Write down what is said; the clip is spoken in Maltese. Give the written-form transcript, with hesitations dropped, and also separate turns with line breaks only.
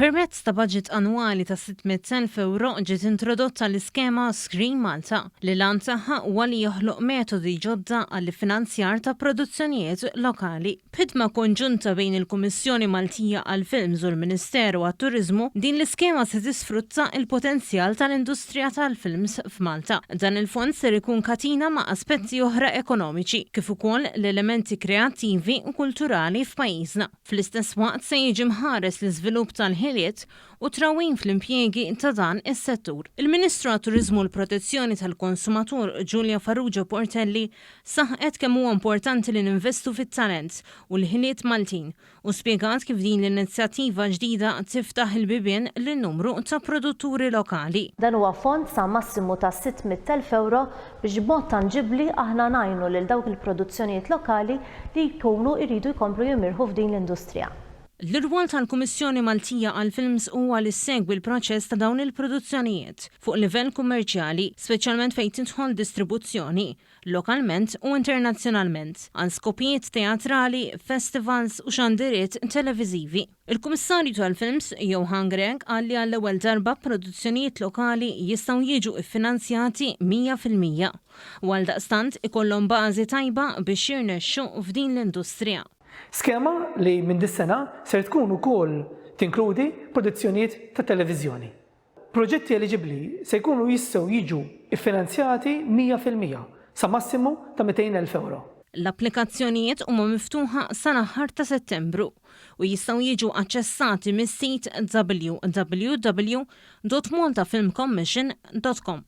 Permezz ta' budget annwali ta' 600,000 euro ġiet introdotta l-iskema Screen Malta li lan tagħha huwa li joħloq metodi ġodda għall finanzjar ta' produzzjonijiet lokali. B'ħidma konġunta bejn il-Kummissjoni Maltija għall-Films u l-Ministeru għat-Turiżmu, din l-iskema se tisfrutta il-potenzjal tal-industrija tal-films f'Malta. Dan il-fond ser ikun katina ma' aspetti oħra ekonomiċi, kif ukoll l-elementi kreattivi u kulturali f'pajjiżna. Fl-istess waqt se jiġi mħares l-iżvilupp tal-ħiliet u trawin fl-impjiegi ta' dan is-settur. Il-Ministru għat-Turiżmu u l-Protezzjoni tal-Konsumatur Giulia Farrugia Portelli saħqet kemm huwa importanti li ninvestu fit-talent u l-ħiliet Maltin u spjegat kif din l-inizjattiva ġdida tiftaħ il-bibien lin-numru ta' produtturi lokali.
Dan huwa fond sa' massimu ta' 600,000 euro biex b'mod tanġibli aħna ngħinu lil dawk il-produzzjonijiet lokali li jkunu jridu jkomplu jimirħu f'din l-industrija.
L-irwol tal-Kummissjoni Maltija għall-Films huwa li segwi l-proċess ta' dawn il-produzzjonijiet fuq livell kummerċjali, speċjalment fejn tidħol distribuzzjoni, lokalment u internazzjonalment, għal skopijiet teatrali, festivals u xandiriet televiżivi. Il-Kummissarju tal-Films, Johan Greg, qal li għall-ewwel darba produzzjonijiet lokali jistgħu jiġu iffinanzjati 100%. U għaldaqstant ikollhom bażi tajba biex jirnexxu f'din l-industrija.
Skema li minn dis-sena ser tkun ukoll tinkludi produzzjonijiet ta' televiżjoni. Proġetti eliġibbli se jkunu jistgħu jiġu iffinanzjati 100% sa massimu ta' 200,000 euro.
L-applikazzjonijiet huma miftuħa sa l-aħħar ta' Settembru u jistgħu jiġu aċċessati mis-sit www.maltafilmcommission.com.